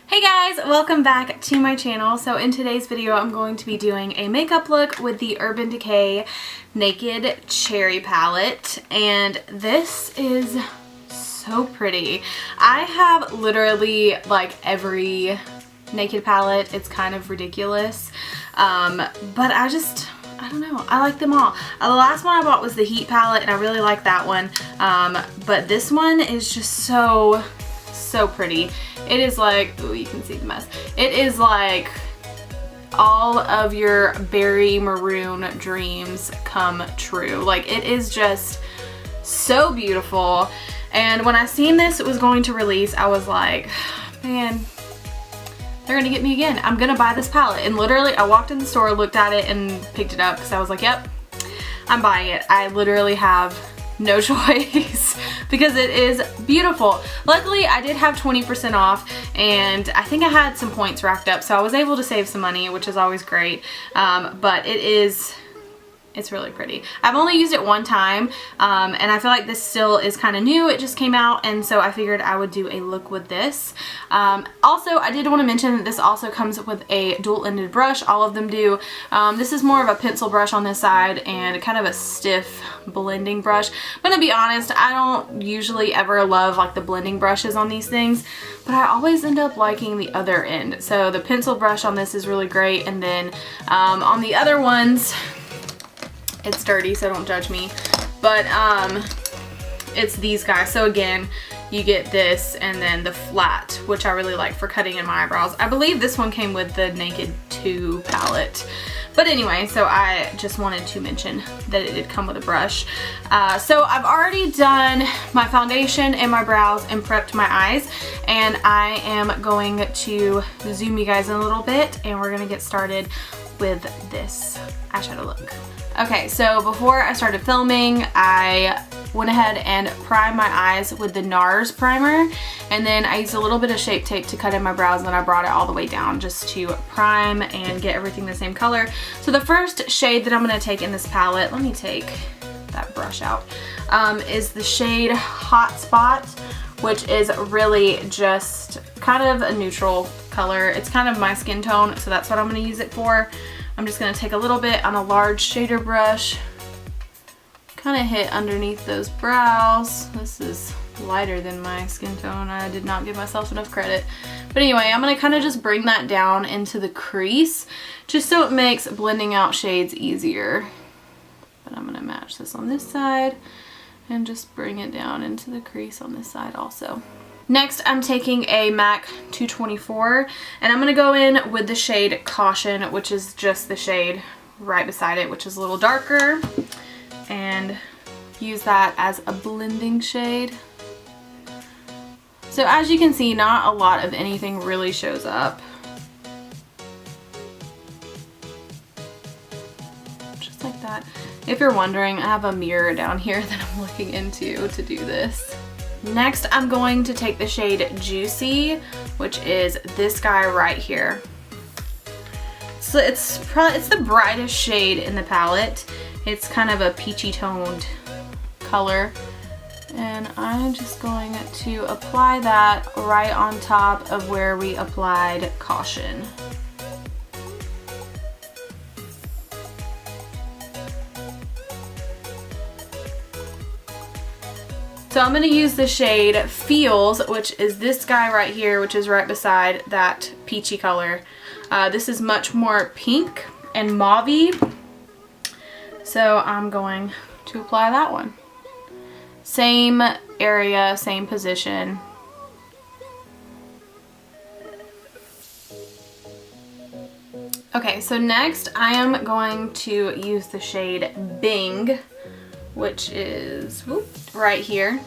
Hey guys, welcome back to my channel. So in today's video I'm going to be doing a makeup look with the Urban Decay Naked Cherry palette, and this is so pretty. I have literally like every Naked palette. It's kind of ridiculous, but I don't know, I like them all. The last one I bought was the Heat palette and I really like that one, but this one is just so pretty. It is like, oh, you can see the mess. It is like all of your berry maroon dreams come true. Like, it is just so beautiful. And when I seen this was going to release, I was like, man, they're gonna get me again. I'm gonna buy this palette. And literally I walked in the store, looked at it and picked it up because I was like, yep, I'm buying it. I literally have no choice because it is beautiful. Luckily I did have 20% off and I think I had some points racked up, so I was able to save some money, which is always great. But it's really pretty. I've only used it one time, and I feel like this still is kind of new. It just came out, and so I figured I would do a look with this. Also, I did want to mention that this also comes with a dual-ended brush. All of them do. This is more of a pencil brush on this side and kind of a stiff blending brush. I'm gonna be honest, I don't usually ever love like the blending brushes on these things, but I always end up liking the other end. So the pencil brush on this is really great, and then on the other ones, it's dirty, so don't judge me, but it's these guys. So again, you get this and then the flat, which I really like for cutting in my eyebrows. I believe this one came with the Naked 2 palette. But anyway, so I just wanted to mention that it did come with a brush. So I've already done my foundation and my brows and prepped my eyes, and I am going to zoom you guys in a little bit and we're gonna get started with this eyeshadow look. Okay, so before I started filming, I went ahead and primed my eyes with the NARS primer, and then I used a little bit of Shape Tape to cut in my brows, and then I brought it all the way down just to prime and get everything the same color. So the first shade that I'm going to take in this palette, let me take that brush out, is the shade Hot Spot, which is really just kind of a neutral color. It's kind of my skin tone, so that's what I'm going to use it for. I'm just going to take a little bit on a large shader brush, kind of hit underneath those brows. This is lighter than my skin tone. I did not give myself enough credit. But anyway, I'm going to kind of just bring that down into the crease, just so it makes blending out shades easier. But I'm going to match this on this side and just bring it down into the crease on this side also. Next, I'm taking a MAC 224, and I'm going to go in with the shade Caution, which is just the shade right beside it, which is a little darker, and use that as a blending shade. So as you can see, not a lot of anything really shows up. Just like that. If you're wondering, I have a mirror down here that I'm looking into to do this. Next, I'm going to take the shade Juicy, which is this guy right here. So it's the brightest shade in the palette. It's kind of a peachy toned color. And I'm just going to apply that right on top of where we applied Caution. So I'm going to use the shade Feels, which is this guy right here, which is right beside that peachy color. This is much more pink and mauve-y, so I'm going to apply that one. Same area, same position. Okay, so next I am going to use the shade Bing, which is right here.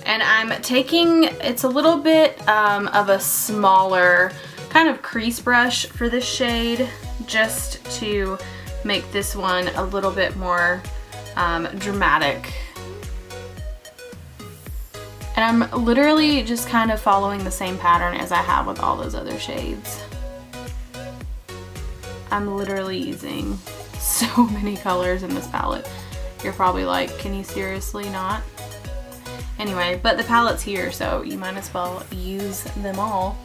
And I'm taking, it's a little bit of a smaller kind of crease brush for this shade, just to make this one a little bit more dramatic. And I'm literally just kind of following the same pattern as I have with all those other shades. I'm literally using so many colors in this palette. You're probably like, can you seriously not? Anyway, but the palette's here, so you might as well use them all.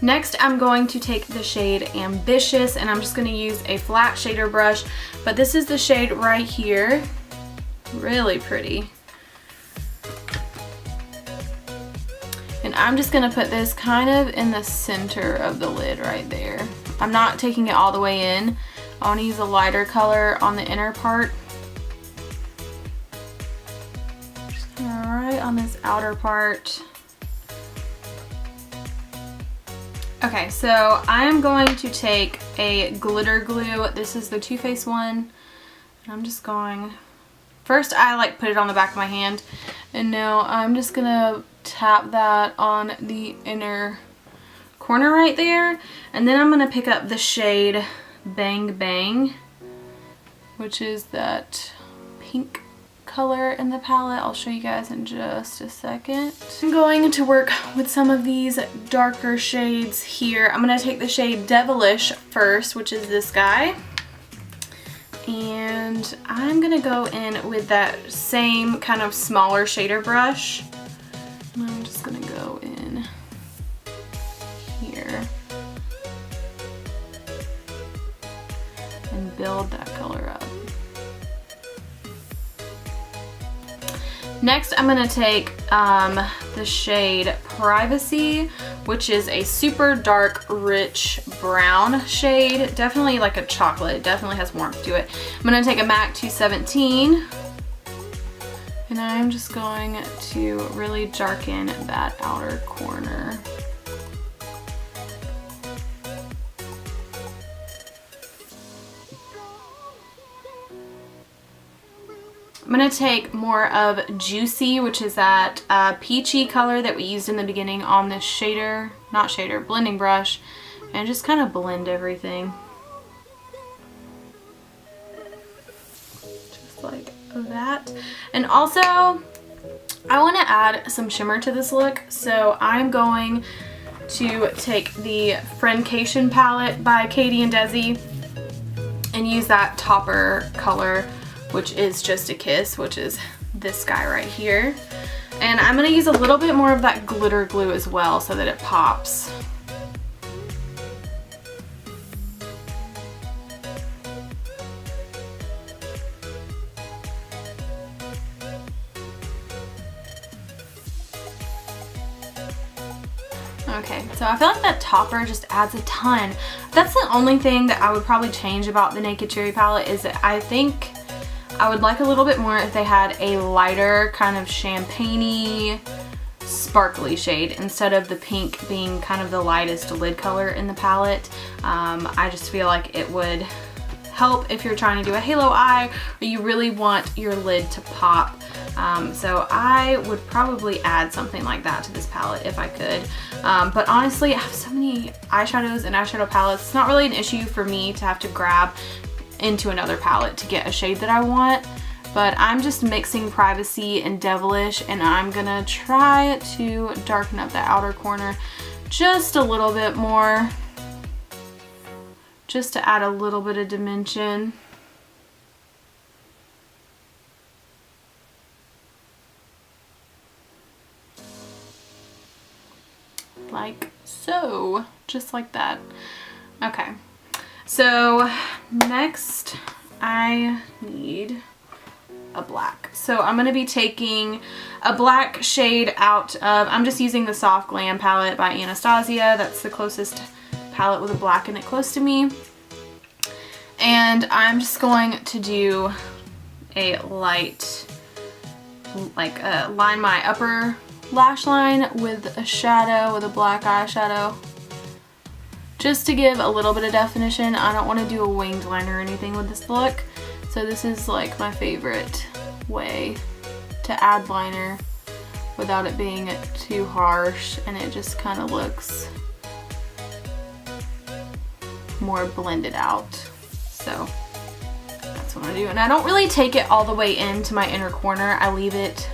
Next, I'm going to take the shade Ambitious, and I'm just going to use a flat shader brush, but this is the shade right here. Really pretty. And I'm just going to put this kind of in the center of the lid right there. I'm not taking it all the way in. I want to use a lighter color on the inner part. Just kind of right on this outer part. Okay, so I am going to take a glitter glue. This is the Too Faced one. And I'm just going, first I like put it on the back of my hand, and now I'm just gonna tap that on the inner corner right there. And then I'm gonna pick up the shade Bang Bang, which is that pink color in the palette. I'll show you guys in just a second. I'm going to work with some of these darker shades here. I'm going to take the shade Devilish first, which is this guy. And I'm going to go in with that same kind of smaller shader brush. And I'm just going to go in here and build that color up. Next, I'm going to take the shade Privacy, which is a super dark, rich brown shade. Definitely like a chocolate. It definitely has warmth to it. I'm going to take a MAC 217, and I'm just going to really darken that outer corner. I'm going to take more of Juicy, which is that peachy color that we used in the beginning on this blending brush, and just kind of blend everything. Just like that. And also, I want to add some shimmer to this look, so I'm going to take the Friendcation palette by Katie and Desi and use that topper color, which is Just a Kiss, which is this guy right here. And I'm going to use a little bit more of that glitter glue as well so that it pops. Okay, so I feel like that topper just adds a ton. That's the only thing that I would probably change about the Naked Cherry palette, is that I think I would like a little bit more if they had a lighter kind of champagne-y, sparkly shade instead of the pink being kind of the lightest lid color in the palette. I just feel like it would help if you're trying to do a halo eye or you really want your lid to pop. So I would probably add something like that to this palette if I could. But honestly, I have so many eyeshadows and eyeshadow palettes. It's not really an issue for me to have to grab into another palette to get a shade that I want, but I'm just mixing Privacy and Devilish, and I'm gonna try to darken up that outer corner just a little bit more, just to add a little bit of dimension. Like so, just like that. Okay. So next I need a black. So I'm going to be taking a black shade out of, I'm just using the Soft Glam palette by Anastasia. That's the closest palette with a black in it close to me. And I'm just going to do a light, like line my upper lash line with a shadow, with a black eyeshadow. Just to give a little bit of definition. I don't want to do a winged liner or anything with this look. So this is like my favorite way to add liner without it being too harsh, and it just kind of looks more blended out. So that's what I'm gonna do. And I don't really take it all the way into my inner corner. I leave it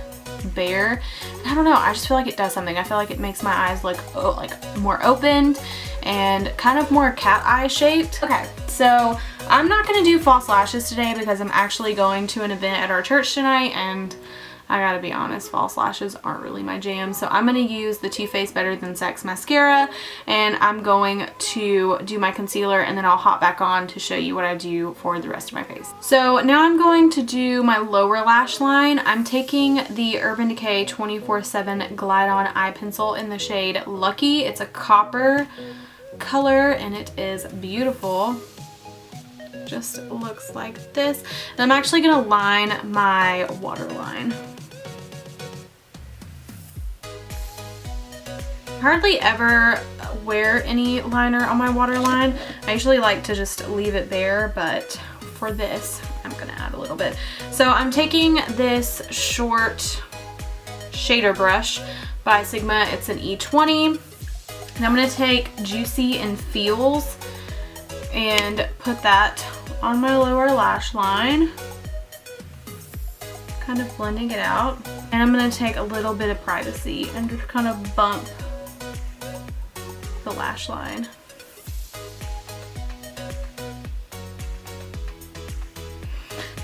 bare. I don't know, I just feel like it does something. I feel like it makes my eyes look like more opened, and kind of more cat eye shaped. Okay, so I'm not gonna do false lashes today because I'm actually going to an event at our church tonight, and I gotta be honest, false lashes aren't really my jam. So I'm gonna use the Too Faced Better Than Sex mascara, and I'm going to do my concealer, and then I'll hop back on to show you what I do for the rest of my face. So now I'm going to do my lower lash line. I'm taking the Urban Decay 24/7 Glide On Eye Pencil in the shade Lucky. It's a copper color, and it is beautiful. Just looks like this. And I'm actually gonna line my waterline. Hardly ever wear any liner on my waterline. I usually like to just leave it bare, but for this, I'm gonna add a little bit. So I'm taking this short shader brush by Sigma. It's an E20. And I'm gonna take Juicy and Feels and put that on my lower lash line, kind of blending it out. And I'm gonna take a little bit of Privacy and just kind of bump the lash line.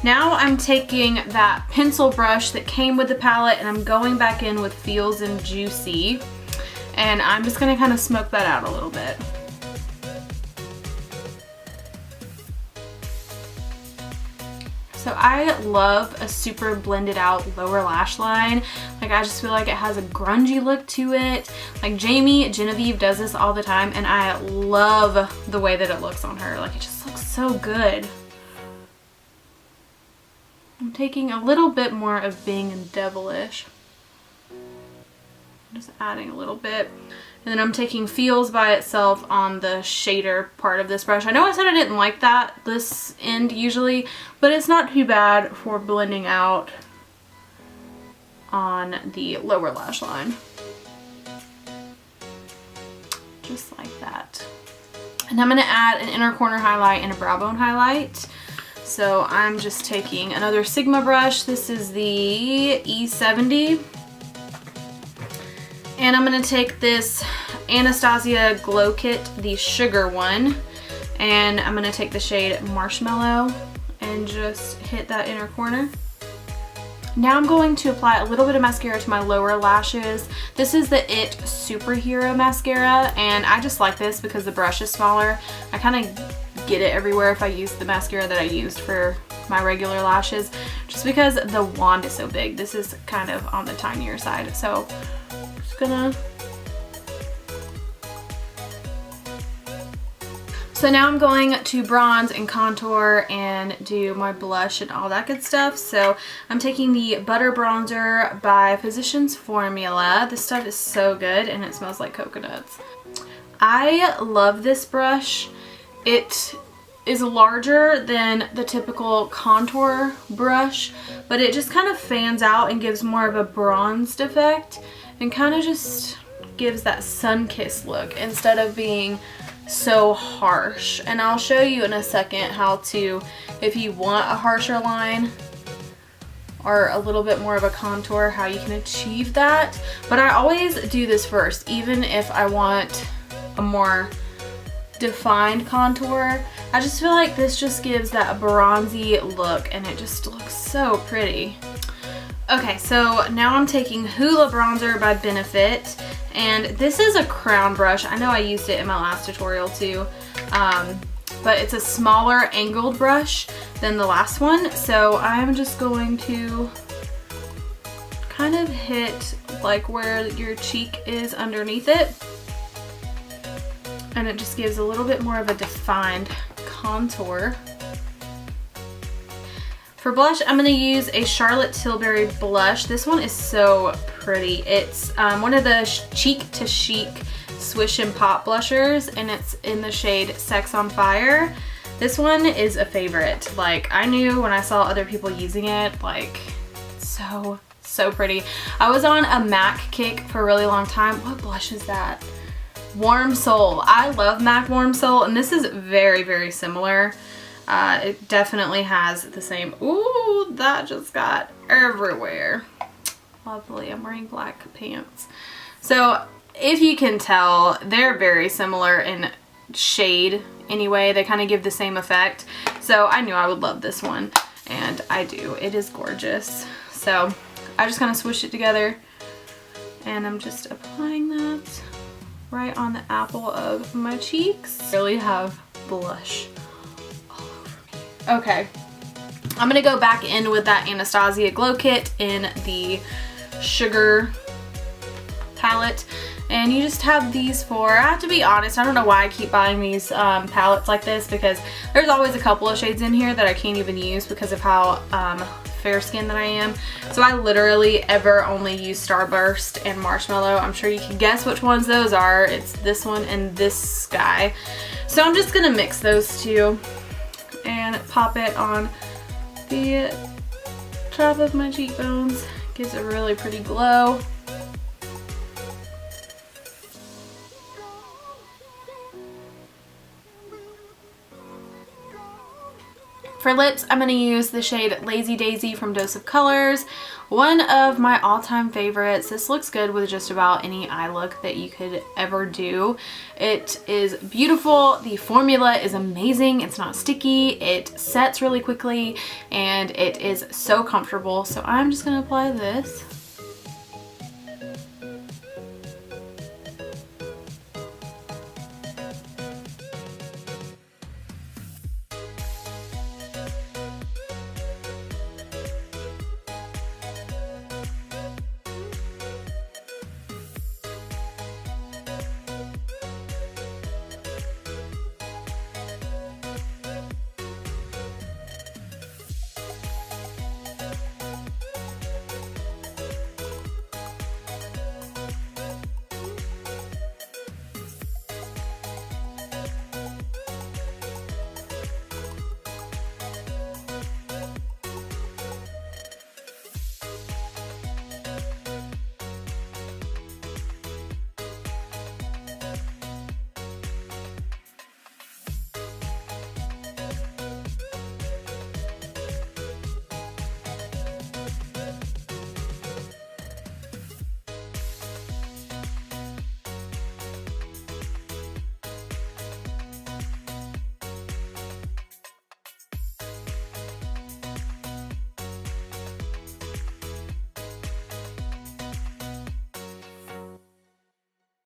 Now I'm taking that pencil brush that came with the palette, and I'm going back in with Feels and Juicy, and I'm just gonna kind of smoke that out a little bit. So I love a super blended out lower lash line. Like, I just feel like it has a grungy look to it. Like Jamie Genevieve does this all the time, and I love the way that it looks on her. Like, it just looks so good. I'm taking a little bit more of Bing and Devilish. Just adding a little bit. And then I'm taking Feels by itself on the shader part of this brush. I know I said I didn't like this end usually, but it's not too bad for blending out on the lower lash line. Just like that. And I'm gonna add an inner corner highlight and a brow bone highlight. So I'm just taking another Sigma brush. This is the E70. And I'm going to take this Anastasia Glow Kit, the sugar one, and I'm going to take the shade Marshmallow and just hit that inner corner. Now I'm going to apply a little bit of mascara to my lower lashes. This is the IT Superhero Mascara, and I just like this because the brush is smaller. I kind of get it everywhere if I use the mascara that I used for my regular lashes, just because the wand is so big. This is kind of on the tinier side, so So now I'm going to bronze and contour and do my blush and all that good stuff. So I'm taking the Butter Bronzer by Physicians Formula. This stuff is so good, and it smells like coconuts. I love this brush. It is larger than the typical contour brush, but it just kind of fans out and gives more of a bronzed effect, and kind of just gives that sun-kissed look instead of being so harsh. And I'll show you in a second how to, if you want a harsher line or a little bit more of a contour, how you can achieve that. But I always do this first, even if I want a more defined contour. I just feel like this just gives that bronzy look, and it just looks so pretty. Okay, so now I'm taking Hoola Bronzer by Benefit, and this is a crown brush. I know I used it in my last tutorial too, but it's a smaller angled brush than the last one, so I'm just going to kind of hit like where your cheek is underneath it, and it just gives a little bit more of a defined contour. For blush, I'm going to use a Charlotte Tilbury blush. This one is so pretty. It's one of the Cheek to Chic Swish and Pop blushers, and it's in the shade Sex on Fire. This one is a favorite. Like, I knew when I saw other people using it, like, so pretty. I was on a MAC kick for a really long time. What blush is that? Warm Soul. I love MAC Warm Soul, and this is very, very similar. It definitely has the same, ooh, that just got everywhere. Lovely. I'm wearing black pants. So if you can tell, they're very similar in shade anyway. They kind of give the same effect. So I knew I would love this one, and I do. It is gorgeous. So I just kind of swish it together, and I'm just applying that right on the apple of my cheeks. I really have blush all over me. Okay, I'm gonna go back in with that Anastasia Glow Kit in the Sugar palette. And you just have these for, I have to be honest, I don't know why I keep buying these palettes like this, because there's always a couple of shades in here that I can't even use because of how fair skinned that I am. So I literally ever only use Starburst and Marshmallow. I'm sure you can guess which ones those are. It's this one and this guy. So I'm just gonna mix those two and pop it on the top of my cheekbones. Gives a really pretty glow. For lips, I'm going to use the shade Lazy Daisy from Dose of Colors. One of my all-time favorites. This looks good with just about any eye look that you could ever do. It is beautiful. The formula is amazing. It's not sticky. It sets really quickly, and it is so comfortable. So I'm just going to apply this